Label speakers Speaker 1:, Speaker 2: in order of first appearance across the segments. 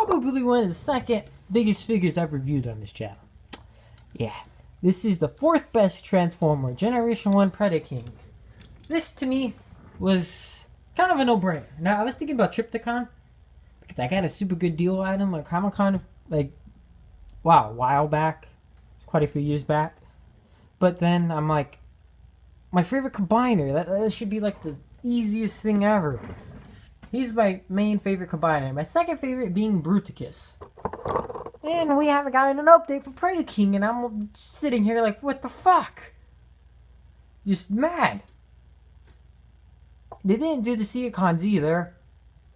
Speaker 1: probably one of the second biggest figures I've reviewed on this channel. Yeah, this is the 4th best Transformer, Generation 1 Predaking. This, to me, was kind of a no-brainer. Now, I was thinking about Trypticon, because I got a super good deal on him at Comic-Con, a while back. Quite a few years back. But then, I'm like, my favorite combiner, that should be like the easiest thing ever. He's my main favorite combiner. My second favorite being Bruticus. And we haven't gotten an update for Predaking, and I'm sitting here like, what the fuck? Just mad. They didn't do the Seacons either.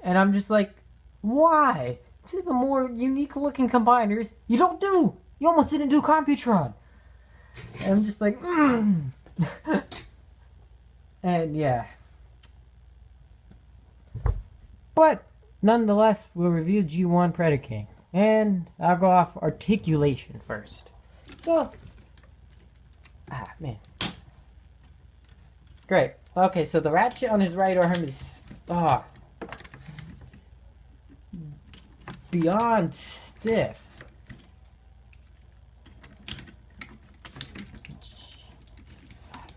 Speaker 1: And I'm just like, why? Two of the more unique looking combiners you don't do. You almost didn't do Computron. And I'm just like, And yeah. But nonetheless, we'll review G1 Predaking. And I'll go off articulation first. So, man. Great. Okay, so the ratchet on his right arm is beyond stiff.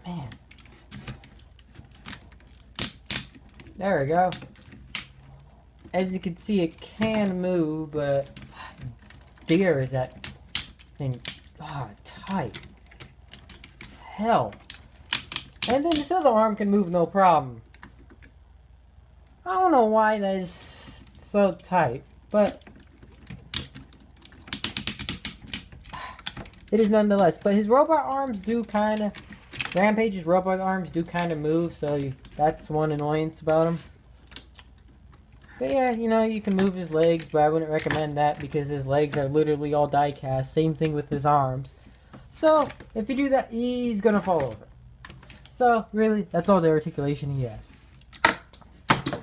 Speaker 1: Man. There we go. As you can see, it can move, but dear is that thing tight. Hell. And then this other arm can move no problem. I don't know why that is so tight, but it is nonetheless. But his robot arms do kind of, Rampage's robot arms do kind of move, so that's one annoyance about him. But yeah, you know, you can move his legs, but I wouldn't recommend that because his legs are literally all die cast. Same thing with his arms. So, if you do that, he's gonna fall over. So, really, that's all the articulation he has.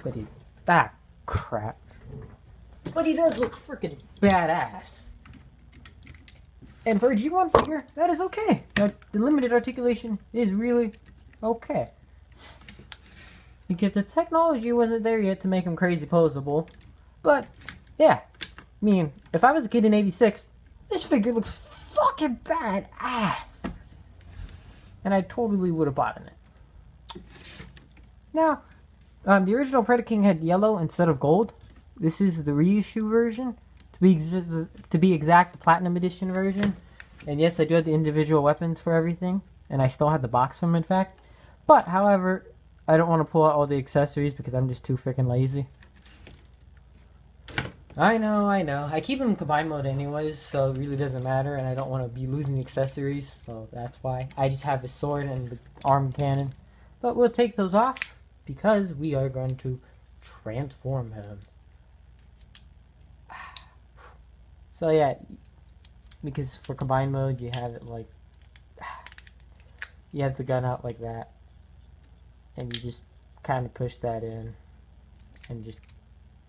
Speaker 1: But crap. But he does look freaking badass. And for a G1 figure, that is okay. The limited articulation is really okay. Because the technology wasn't there yet to make him crazy poseable. But, yeah. I mean, if I was a kid in '86, this figure looks fucking badass. And I totally would have bought it. Now, the original Predaking had yellow instead of gold. This is the reissue version. To be exact, the Platinum Edition version. And yes, I do have the individual weapons for everything. And I still have the box from, in fact. But, however, I don't want to pull out all the accessories because I'm just too freaking lazy. I know. I keep them in combined mode anyways, so it really doesn't matter. And I don't want to be losing the accessories, so that's why. I just have his sword and the arm cannon. But we'll take those off because we are going to transform him. So yeah, because for combined mode you have it like, you have the gun out like that. And you just kind of push that in and just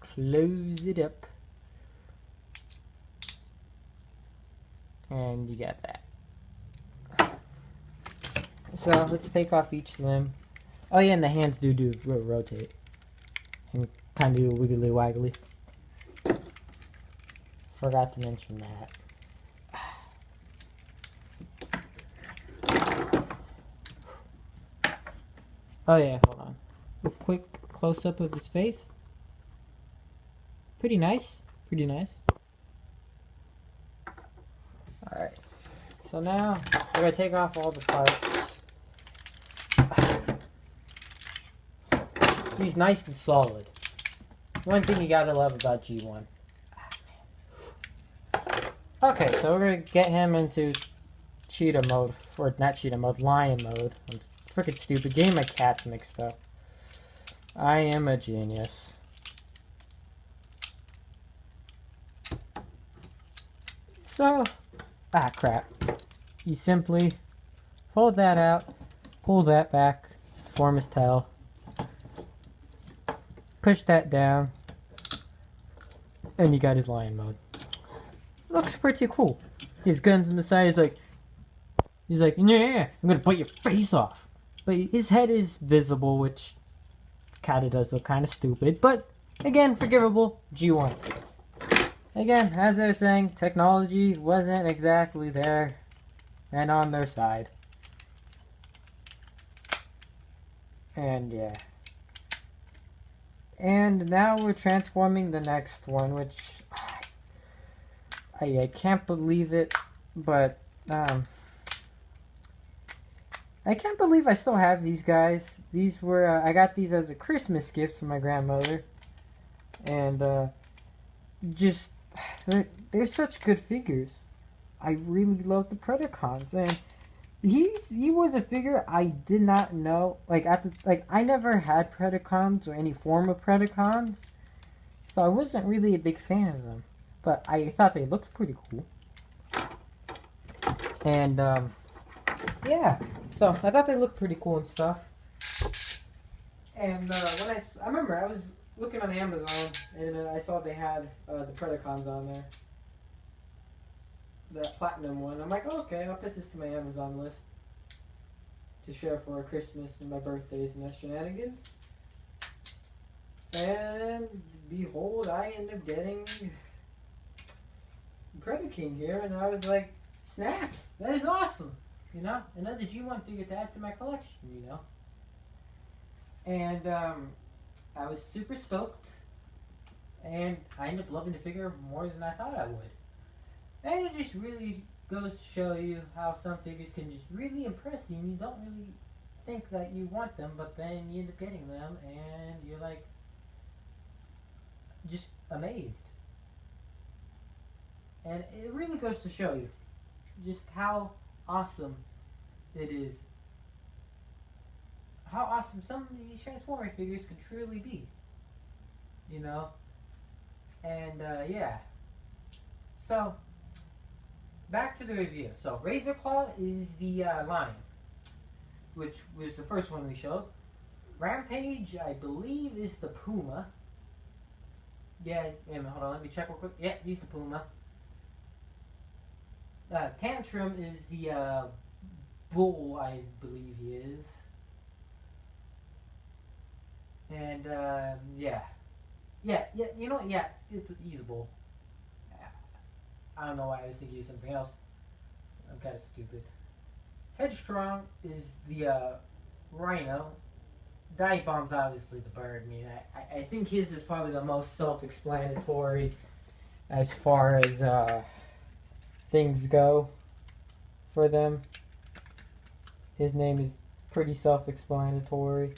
Speaker 1: close it up. And you got that. So let's take off each limb. Oh yeah, and the hands do rotate. And kind of do wiggly waggly. Forgot to mention that. Oh yeah, hold on. A quick close-up of his face. Pretty nice. Pretty nice. Alright. So now, we're going to take off all the parts. He's nice and solid. One thing you gotta love about G1. Okay, so we're going to get him into cheetah mode. Or not cheetah mode, lion mode. Freaking stupid. Getting my cats mixed up. I am a genius. So, crap. You simply fold that out, pull that back, form his tail, push that down, and you got his lion mode. Looks pretty cool. His gun's on the side, he's like, yeah, I'm gonna bite your face off. But his head is visible, which kind of does look kind of stupid. But, again, forgivable. G1. Again, as I was saying, technology wasn't exactly there and on their side. And yeah. And now we're transforming the next one, which I can't believe it, but I can't believe I still have these guys. These were I got these as a Christmas gift from my grandmother, and just they're such good figures. I really love the Predacons, and he was a figure I did not know. I never had Predacons or any form of Predacons, so I wasn't really a big fan of them. But I thought they looked pretty cool, and yeah. So I thought they looked pretty cool and stuff. And when I remember I was looking on Amazon and I saw they had the Predacons on there. That platinum one. I'm like, oh, okay, I'll put this to my Amazon list to share for Christmas and my birthdays and that shenanigans. And behold, I end up getting Predaking here, and I was like, snaps, that is awesome, you know, another G1 figure to add to my collection, you know. And I was super stoked, and I ended up loving the figure more than I thought I would. And it just really goes to show you how some figures can just really impress you, and you don't really think that you want them, but then you end up getting them, and you're like, just amazed. And it really goes to show you just how awesome it is. How awesome some of these Transformer figures can truly be. You know? And, yeah. So, back to the review. So, Razor Claw is the lion, which was the first one we showed. Rampage, I believe, is the puma. Yeah, hold on, let me check real quick. Yeah, he's the puma. Tantrum is the bull, I believe he is. And, yeah. Yeah, you know what? Yeah, he's a bull. I don't know why I was thinking of something else. I'm kind of stupid. Headstrong is the rhino. Dive Bomb's obviously the bird. I mean, I think his is probably the most self-explanatory as far as things go for them. His name is pretty self-explanatory.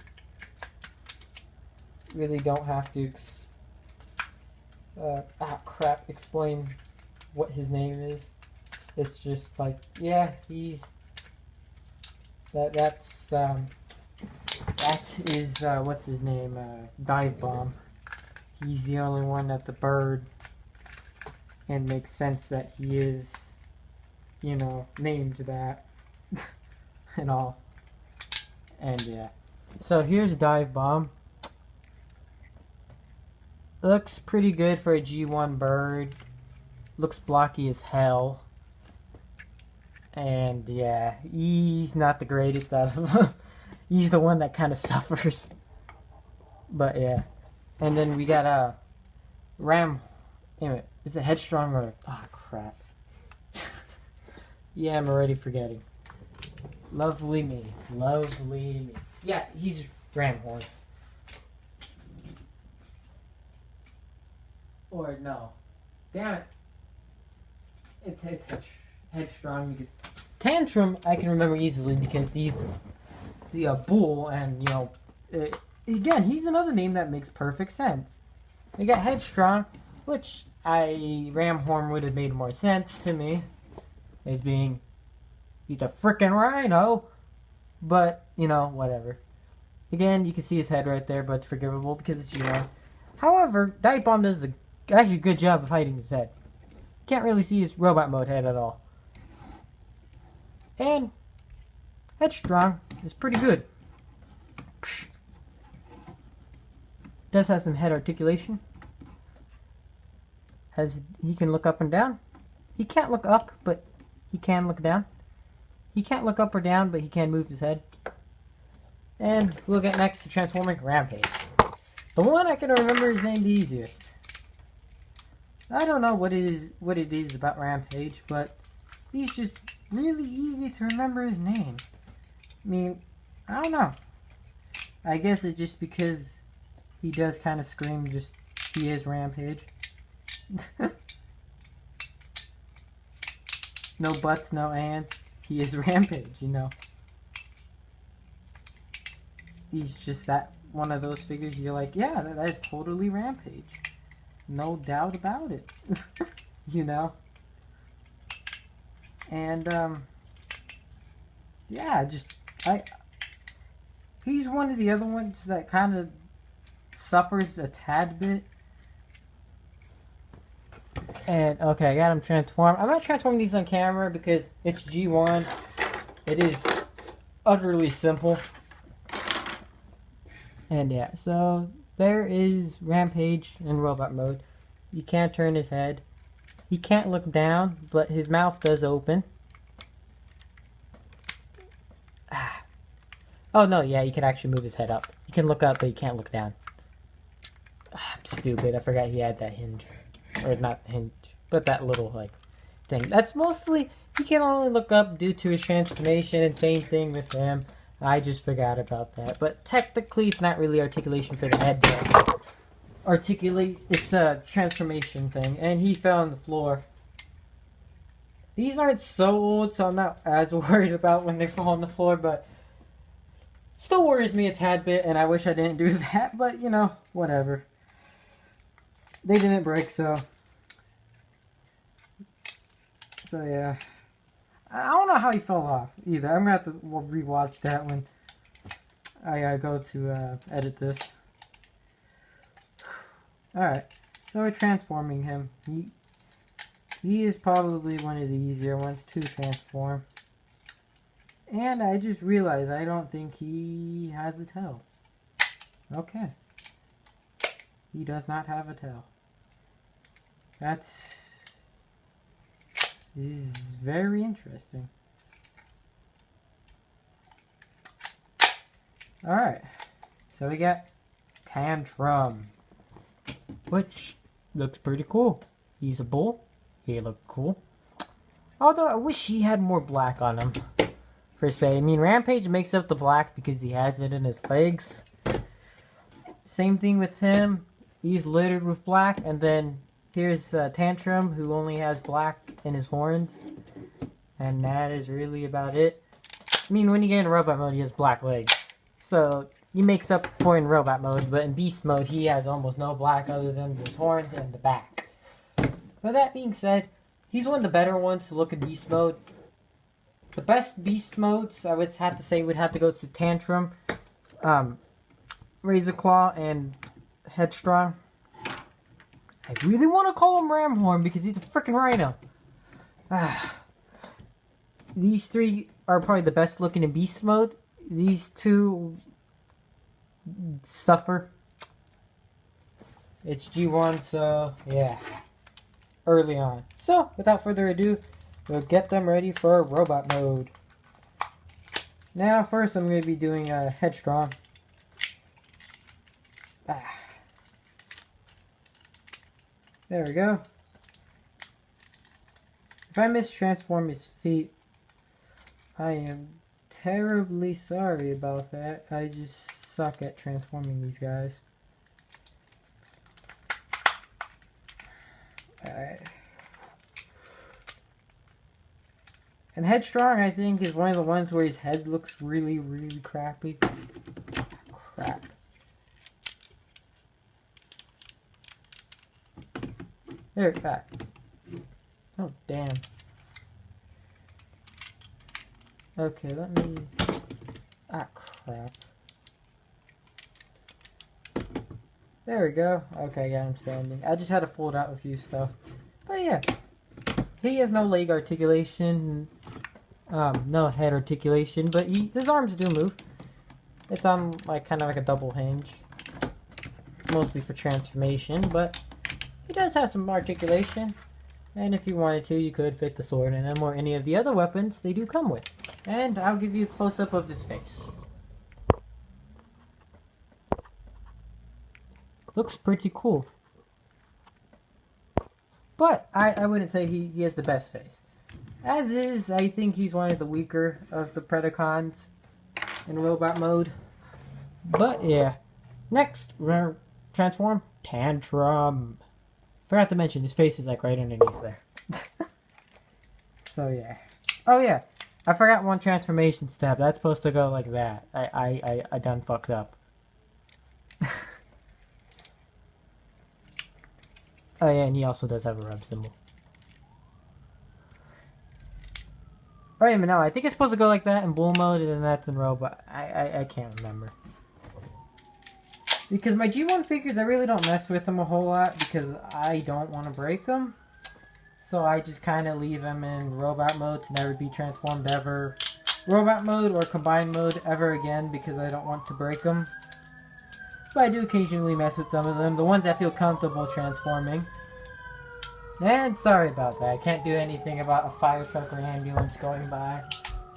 Speaker 1: Really don't have to explain what his name is. It's just like, yeah, he's that is what's his name, Dive Bomb. He's the only one that's the bird, and makes sense that he is, you know, named that and all. And yeah, so here's Dive Bomb. Looks pretty good for a G1 bird. Looks blocky as hell. And yeah, he's not the greatest out of them. He's the one that kind of suffers. But yeah. And then we got Ram. Anyway, is it Headstrong or... Oh, crap. Yeah, I'm already forgetting. Lovely me. Lovely me. Yeah, he's Ramhorn. Or no. Damn it. It's Headstrong. Because Tantrum I can remember easily because he's the bull, and, you know, again, he's another name that makes perfect sense. We got Headstrong, which Ramhorn would have made more sense to me as being, he's a frickin' rhino, but, you know, whatever. Again, you can see his head right there, but it's forgivable because it's G1. However, Dive Bomb does actually a good job of hiding his head. Can't really see his robot mode head at all. And Headstrong is pretty good. Does have some head articulation, as he can look up and down. He can't look up, but he can look down. He can't look up or down, but he can move his head. And we'll get next to transforming Rampage. The one I can remember his name the easiest. I don't know what it is about Rampage, but he's just really easy to remember his name. I mean, I don't know. I guess it's just because he does kind of scream just, he is Rampage. No buts, no ands. He is Rampage, you know. He's just that one of those figures you're like, yeah, that is totally Rampage. No doubt about it. You know? And, yeah, he's one of the other ones that kind of suffers a tad bit. And, okay, I got him transformed. I'm not transforming these on camera because it's G1. It is utterly simple. And yeah, so there is Rampage in robot mode. You can't turn his head. He can't look down, but his mouth does open. Oh no, yeah, you can actually move his head up. You can look up, but you can't look down. I'm stupid, I forgot he had that hinge. Or not hinge, but that little, like, thing. That's mostly, he can only look up due to his transformation, and same thing with him. I just forgot about that. But technically, it's not really articulation for the head, though. It's a transformation thing. And he fell on the floor. These aren't so old, so I'm not as worried about when they fall on the floor, but still worries me a tad bit, and I wish I didn't do that, but, you know, whatever. They didn't break, so yeah. I don't know how he fell off, either. I'm going to have to rewatch that when I go to edit this. Alright, so we're transforming him. He is probably one of the easier ones to transform. And I just realized I don't think he has a tail. Okay. He does not have a tail. Is very interesting. Alright. So we got Tantrum, which looks pretty cool. He's a bull. He looked cool. Although I wish he had more black on him, per se. I mean, Rampage makes up the black because he has it in his legs. Same thing with him. He's littered with black. And then here's Tantrum, who only has black in his horns. And that is really about it. I mean, when you get in robot mode, he has black legs. So he makes up for in robot mode. But in beast mode, he has almost no black other than his horns and the back. But that being said, he's one of the better ones to look in beast mode. The best beast modes, I would have to say, would have to go to Tantrum, Razor Claw, and Headstrong. I really want to call him Ramhorn because he's a freaking rhino. These three are probably the best looking in beast mode. These two suffer. It's G1, so yeah. Early on. So, without further ado, we'll get them ready for robot mode. Now, first I'm going to be doing Headstrong. There we go. If I mistransform his feet, I am terribly sorry about that. I just suck at transforming these guys. Alright. And Headstrong, I think, is one of the ones where his head looks really, really crappy. Crap. There, it's back. Oh, damn. Okay, let me... crap. There we go. Okay, yeah, I'm standing. I just had to fold out a few stuff. But yeah. He has no leg articulation. No head articulation. But his arms do move. It's on, like, kind of like a double hinge. Mostly for transformation, but... he does have some articulation, and if you wanted to, you could fit the sword in him or any of the other weapons they do come with. And I'll give you a close-up of his face. Looks pretty cool. But I wouldn't say he has the best face. As is, I think he's one of the weaker of the Predacons in robot mode. But yeah. Next, we're transform Tantrum. Forgot to mention his face is like right underneath there. So yeah. Oh yeah. I forgot one transformation step. That's supposed to go like that. I done fucked up. Oh yeah, and he also does have a rub symbol. Oh yeah, but no, I think it's supposed to go like that in bull mode, and then that's in robot. I can't remember. Because my G1 figures, I really don't mess with them a whole lot because I don't want to break them. So I just kind of leave them in robot mode to never be transformed ever. Robot mode or combined mode ever again because I don't want to break them. But I do occasionally mess with some of them. The ones I feel comfortable transforming. And sorry about that. I can't do anything about a fire truck or ambulance going by.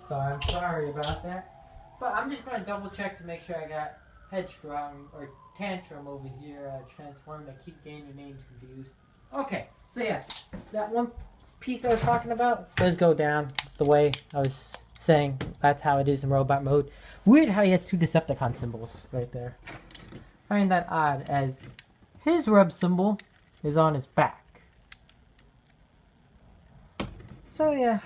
Speaker 1: So I'm sorry about that. But I'm just going to double check to make sure I got Headstrong or Tantrum over here transformed. I keep getting your names confused. Okay, so yeah. That one piece I was talking about does go down the way I was saying. That's how it is in robot mode. Weird how he has two Decepticon symbols right there. I find that odd as his rub symbol is on his back. So yeah,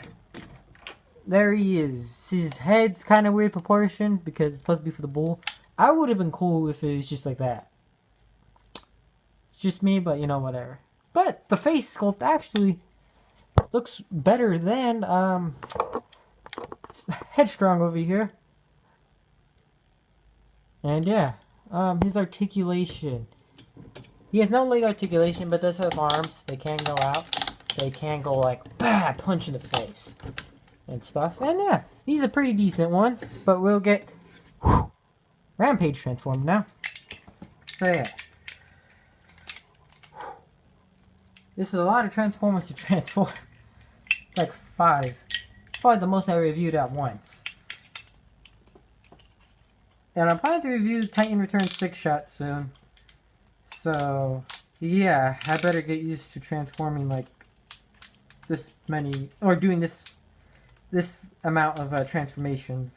Speaker 1: there he is. His head's kind of weird proportion because it's supposed to be for the bull. I would have been cool if it was just like that. It's just me, but you know, whatever. But the face sculpt actually looks better than Headstrong over here. And yeah, his articulation. He has no leg articulation, but does have arms. They can go out. They can go like, bah, punch in the face and stuff. And yeah, he's a pretty decent one. But we'll get Rampage transformed now. So yeah. This is a lot of Transformers to transform. Like 5. Probably the most I reviewed at once. And I'm planning to review Titan Returns 6 Shot soon. So, yeah, I better get used to transforming like this many, or doing this amount of transformations.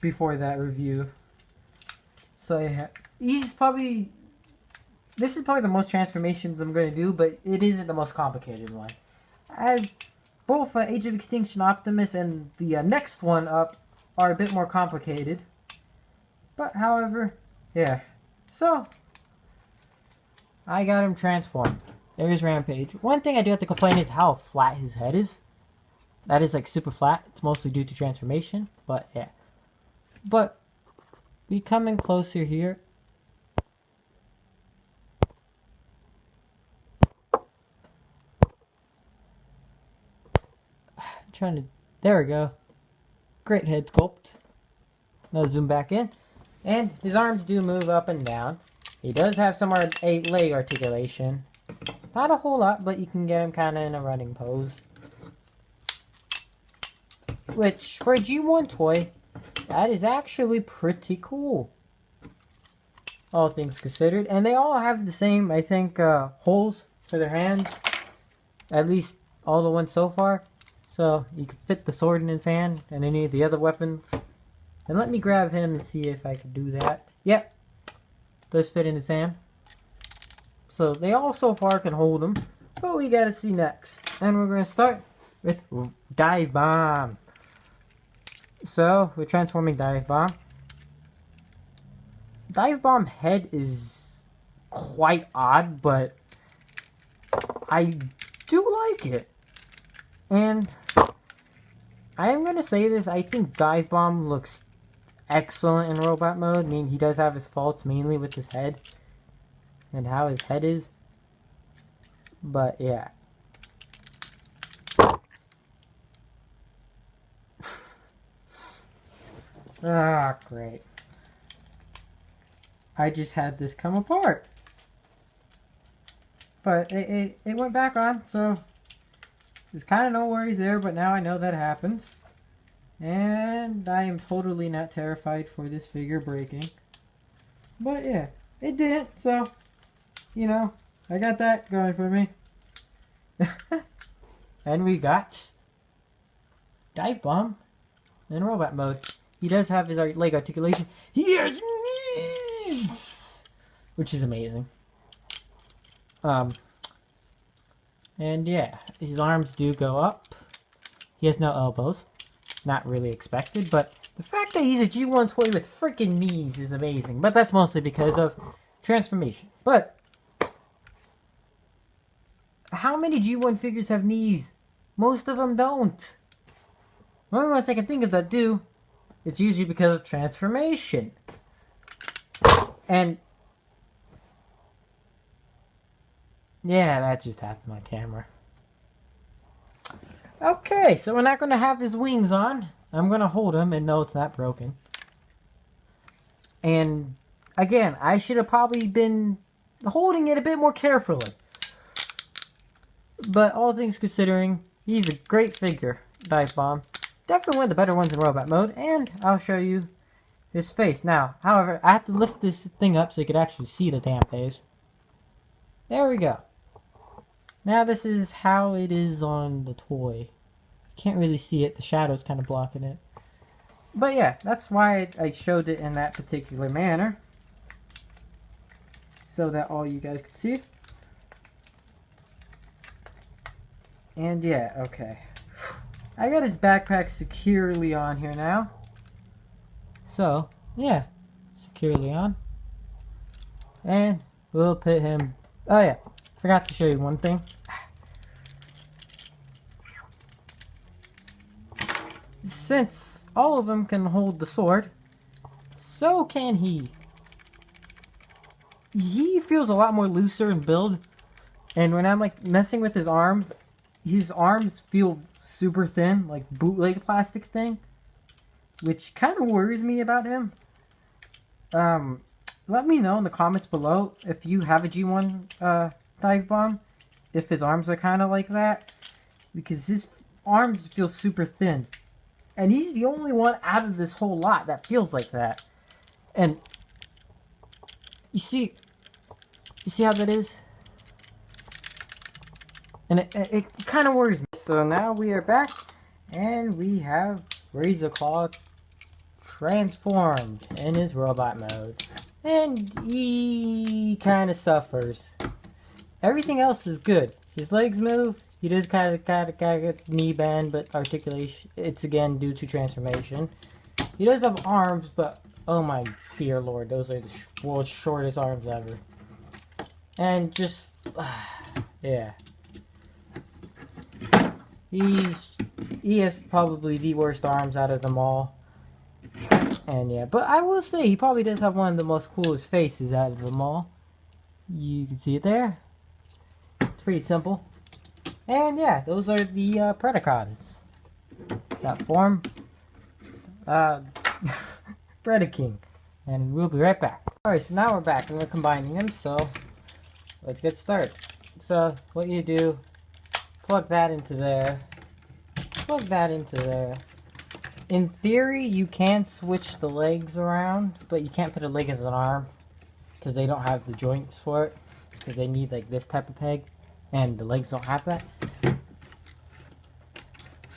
Speaker 1: Before that review. So yeah, this is probably the most transformations I'm going to do, but it isn't the most complicated one. As both Age of Extinction Optimus and the next one up are a bit more complicated. But however, yeah. So, I got him transformed. There's Rampage. One thing I do have to complain is how flat his head is. That is like super flat. It's mostly due to transformation, but yeah. But we coming closer here. Trying to, there we go. Great head sculpt. Now zoom back in. And his arms do move up and down. He does have some leg articulation. Not a whole lot, but you can get him kind of in a running pose. Which, for a G1 toy, that is actually pretty cool. All things considered. And they all have the same, I think, holes for their hands. At least all the ones so far. So you can fit the sword in his hand and any of the other weapons. And let me grab him and see if I can do that. Yep. Does fit in his hand. So they all so far can hold him. But we gotta see next. And we're gonna start with Dive Bomb. So we're transforming Dive Bomb. Dive Bomb head is quite odd, but I do like it. And I am going to say this, I think Dive Bomb looks excellent in robot mode. I mean, he does have his faults, mainly with his head. And how his head is. But, yeah. Ah, great. I just had this come apart. But it went back on, so there's kind of no worries there, but now I know that happens. And I am totally not terrified for this figure breaking. But yeah, it didn't, so, you know, I got that going for me. And we got Dive Bomb in robot mode. He does have his leg articulation. He has knees! Which is amazing. And yeah, his arms do go up. He has no elbows. Not really expected, but the fact that he's a G1 toy with freaking knees is amazing. But that's mostly because of transformation. But how many G1 figures have knees? Most of them don't. The only ones I can think of that do, it's usually because of transformation. And yeah, that just happened on camera. Okay, so we're not going to have his wings on. I'm going to hold him and know it's not broken. And again, I should have probably been holding it a bit more carefully. But all things considering, he's a great figure, Dive Bomb. Definitely one of the better ones in robot mode, and I'll show you his face. Now, however, I have to lift this thing up so you can actually see the damn face. There we go. Now this is how it is on the toy. Can't really see it, the shadow's kind of blocking it. But yeah, that's why I showed it in that particular manner. So that all you guys could see. And yeah, okay. I got his backpack securely on here now. So, yeah. Securely on. And we'll put him... Oh yeah, forgot to show you one thing. Since all of them can hold the sword, so can he. He feels a lot more looser in build. And when I'm like messing with his arms feel super thin, like bootleg plastic thing, which kind of worries me about him. Let me know in the comments below if you have a G1 Dive Bomb, if his arms are kind of like that, because his arms feel super thin, and he's the only one out of this whole lot that feels like that. And you see how that is? And it kind of worries me. So now we are back, and we have Razor Claw transformed in his robot mode. And he kind of suffers. Everything else is good. His legs move. He does kind of knee bend, but articulation, it's again due to transformation. He does have arms, but oh my dear lord, those are the world's shortest arms ever. And just, yeah. He has probably the worst arms out of them all. And yeah, but I will say he probably does have one of the most coolest faces out of them all. You can see it there. It's pretty simple. And yeah, those are the Predacons that form Predaking. And we'll be right back. Alright, so now we're back and we're combining them, so let's get started. So what you do, plug that into there. Plug that into there. In theory, you can switch the legs around, but you can't put a leg as an arm because they don't have the joints for it. Because they need like this type of peg, and the legs don't have that.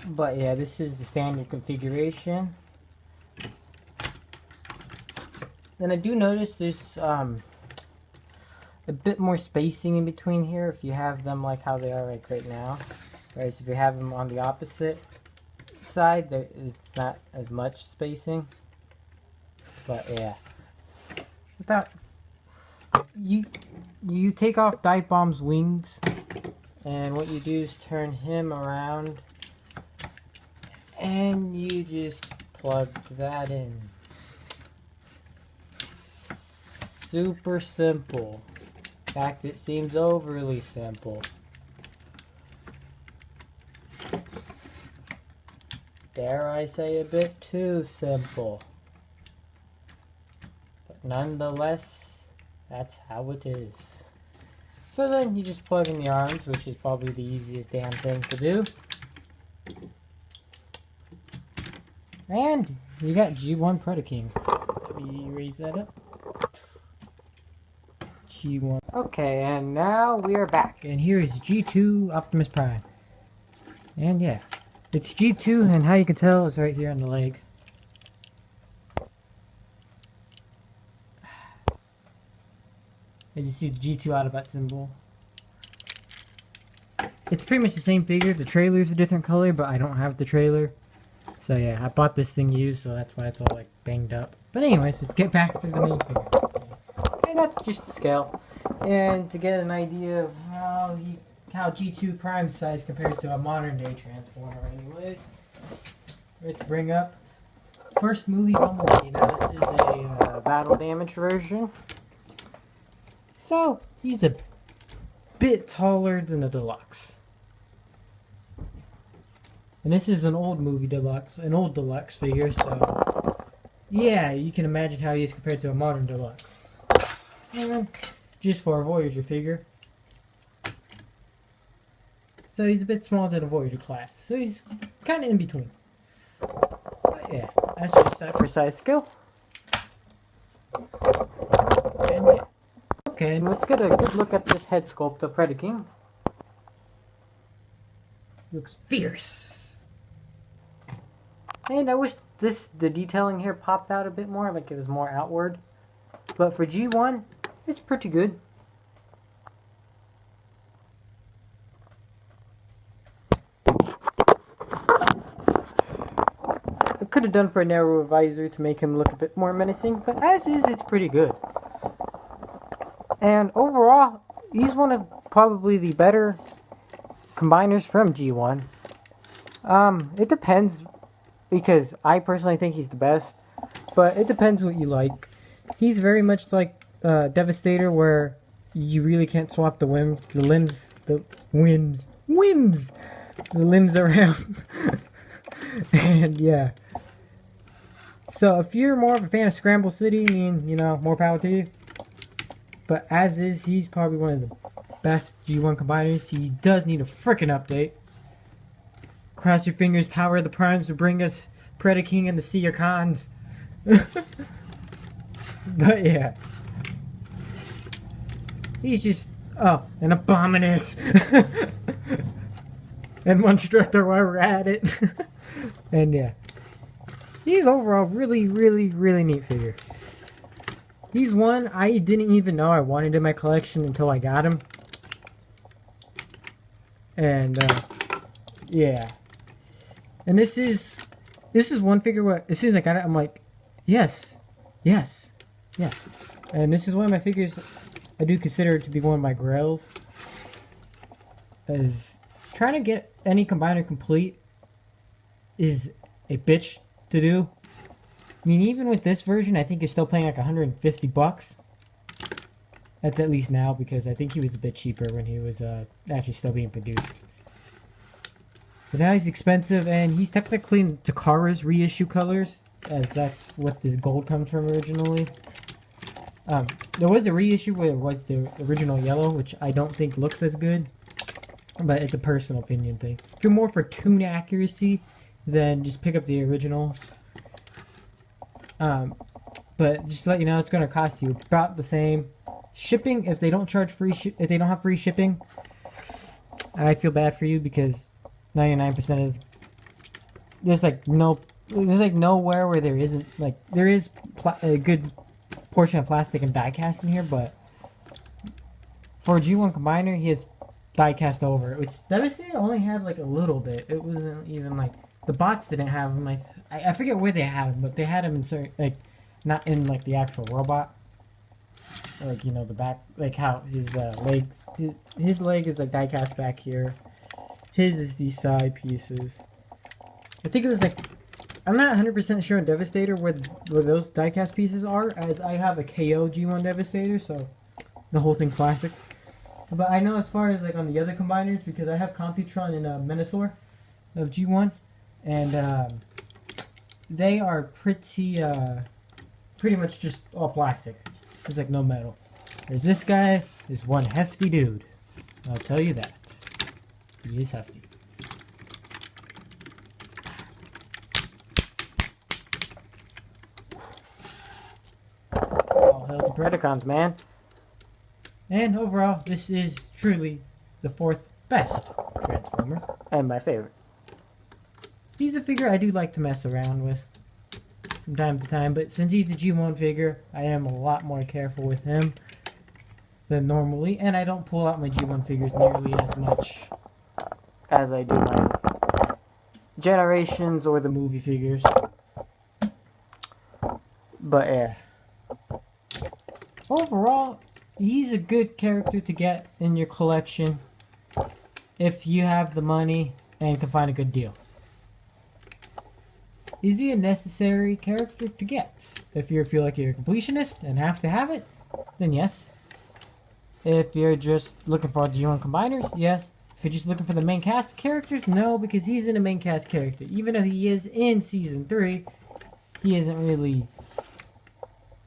Speaker 1: But yeah, this is the standard configuration. Then I do notice there's a bit more spacing in between here if you have them like how they are like right now. Whereas if you have them on the opposite side, there is not as much spacing. But yeah, without you take off Dive Bomb's wings, and what you do is turn him around, and you just plug that in. Super simple. In fact, it seems overly simple. Dare I say a bit too simple. But nonetheless, that's how it is. So then you just plug in the arms, which is probably the easiest damn thing to do. And you got G1 Predaking. Let me raise that up. G1. Okay, and now we are back, and here is G2 Optimus Prime. And yeah, it's G2, and how you can tell is right here on the leg. As you see the G2 Autobot symbol. It's pretty much the same figure. The trailer's a different color, but I don't have the trailer. So yeah, I bought this thing used, so that's why it's all like banged up. But anyways, let's get back to the main figure. And that's just the scale. And to get an idea of how G2 Prime size compares to a modern day Transformer anyways. Let's bring up first movie Bumblebee. Now this is a battle damage version. So he's a bit taller than the deluxe. And this is an old movie deluxe, an old deluxe figure, so yeah, you can imagine how he is compared to a modern deluxe. And just for a Voyager figure. So he's a bit smaller than a Voyager class. So he's kind of in between. But yeah, that's just that for size scale. And yeah. Okay, and let's get a good look at this head sculpt of Predaking. Looks fierce. And I wish the detailing here popped out a bit more, like it was more outward. But for G1, it's pretty good. I could have done for a narrower visor to make him look a bit more menacing, but as is, it's pretty good. And overall, he's one of probably the better combiners from G1. It depends, because I personally think he's the best, but it depends what you like. He's very much like Devastator, where you really can't swap the limbs around. And yeah. So if you're more of a fan of Scramble City, more power to you. But as is, he's probably one of the best G1 combiners. He does need a frickin' update. Cross your fingers, power of the primes to bring us Predaking and the Sea of Khans. But yeah. He's just, an Abominus. And Monstructor while we're at it. And yeah. He's overall really, really, really neat figure. He's one I didn't even know I wanted in my collection until I got him. And, yeah. And this is one figure where, as soon as I got it, I'm like, yes, yes, yes. And this is one of my figures I do consider to be one of my grails. As trying to get any combiner complete is a bitch to do. I mean, even with this version, I think you're still paying like $150. That's at least now, because I think he was a bit cheaper when he was actually still being produced. But now he's expensive, and he's technically in Takara's reissue colors, as that's what this gold comes from originally. There was a reissue where it was the original yellow, which I don't think looks as good, but it's a personal opinion thing. If you're more for tune accuracy, then just pick up the original. But just to let you know, it's going to cost you about the same. Shipping, if they don't charge if they don't have free shipping, I feel bad for you, because 99% of there's like nowhere where there isn't, like, there is a good portion of plastic and die cast in here, but for a G1 combiner, he has die cast over it, which Devastator only had like a little bit. It wasn't even like, the bots didn't have them. I forget where they had them, but they had them in certain, like, not in like the actual robot, like, the back, like how his legs, his leg is like die cast back here. His is these side pieces. I think it was like, I'm not 100% sure on Devastator where those die cast pieces are, as I have a KO G1 Devastator, so the whole thing's plastic. But I know as far as like on the other combiners, because I have Computron and Menasor of G1, and they are pretty much just all plastic. There's like no metal. There's this guy, is one hefty dude. I'll tell you that. He is hefty. All hail to Predacons, man. And overall, this is truly the 4th best Transformer, and my favorite. He's a figure I do like to mess around with from time to time, but since he's a G1 figure, I am a lot more careful with him than normally, and I don't pull out my G1 figures nearly as much as I do my Generations or the movie figures. But yeah, overall, he's a good character to get in your collection if you have the money and can find a good deal. Is he a necessary character to get? If you feel like you're a completionist and have to have it, then yes. If you're just looking for G1 combiners, yes. If you're just looking for the main cast characters, no, because he's in a main cast character. Even though he is in Season 3, he isn't really,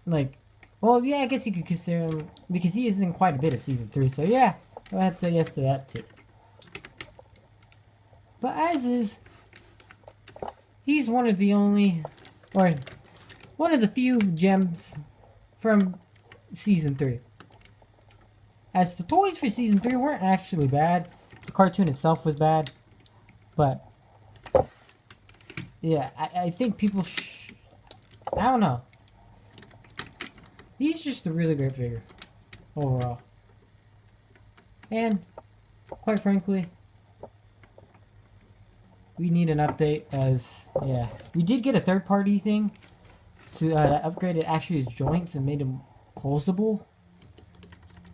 Speaker 1: like, well, yeah, I guess you could consider him, because he is in quite a bit of Season 3, so yeah, I'd say yes to that too. But as is, he's one of the only, or one of the few gems from Season 3. As the toys for Season 3 weren't actually bad. The cartoon itself was bad. But, yeah, I think people I don't know. He's just a really great figure, overall. And, quite frankly, we need an update as, yeah. We did get a third-party thing to upgrade actually his joints and made him pulsable.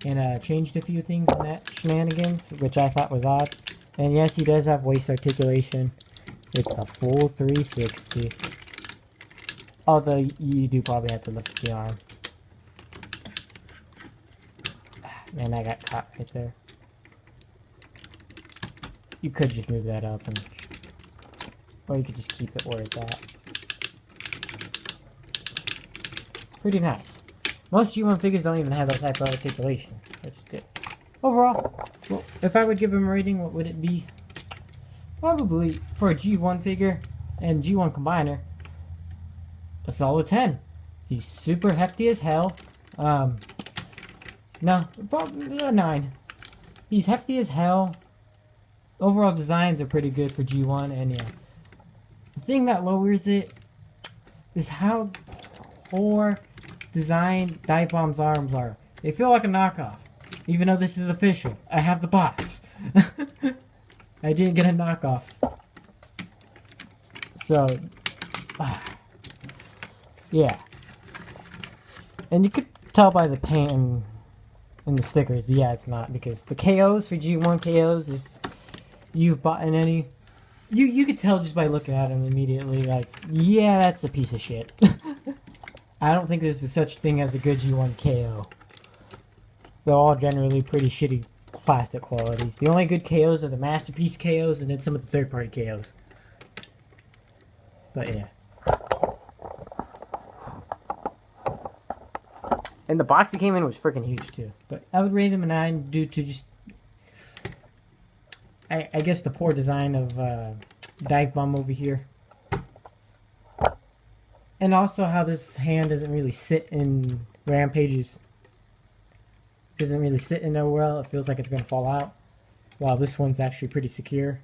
Speaker 1: And changed a few things in that shenanigans, which I thought was odd. And yes, he does have waist articulation with a full 360. Although you do probably have to lift the arm. Man, I got caught right there. You could just move that up, and or you could just keep it where it's at. Pretty nice. Most G1 figures don't even have that type of articulation, which is good. Overall, well, if I would give him a rating, what would it be? Probably, for a G1 figure and G1 combiner, a solid 10. He's super hefty as hell. No, probably a 9. He's hefty as hell. Overall designs are pretty good for G1, and yeah. The thing that lowers it is how poor design Dive Bomb's arms are. They feel like a knockoff. Even though this is official. I have the box. I didn't get a knockoff. So, yeah. And you could tell by the paint and the stickers, yeah, it's not. Because the KOs for G1 KOs, if you've bought in any, you could tell just by looking at them immediately, like, yeah, that's a piece of shit. I don't think there's such thing as a good G1 KO. They're all generally pretty shitty plastic qualities. The only good KOs are the Masterpiece KOs and then some of the third-party KOs. But yeah. And the box that came in was freaking huge too. But I would rate him a 9 due to just, I guess, the poor design of Dive Bomb over here. And also how this hand doesn't really sit in Rampage's. Doesn't really sit in there well. It feels like it's going to fall out. While this one's actually pretty secure.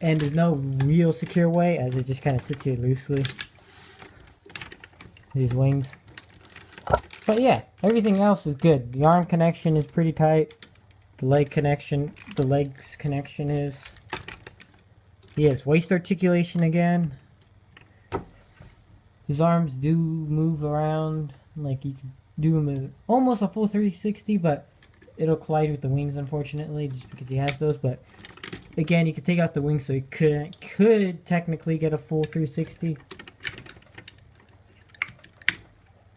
Speaker 1: And there's no real secure way, as it just kind of sits here loosely. These wings. But yeah, everything else is good. The arm connection is pretty tight. The leg connection, the legs connection is. He has waist articulation again. His arms do move around. Like you can do them as almost a full 360, but it'll collide with the wings, unfortunately, just because he has those. But again, you could take out the wings, so he could technically get a full 360.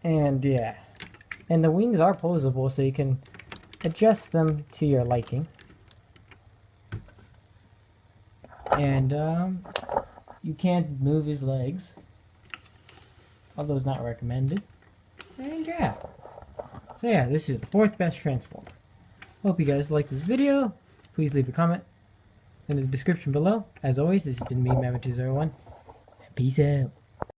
Speaker 1: And yeah, and the wings are posable, so you can adjust them to your liking. And you can't move his legs, although it's not recommended. And yeah, so yeah, this is the 4th best Transformer. Hope you guys like this video. Please leave a comment in the description below. As always, this has been me, Mammoth201. Peace out.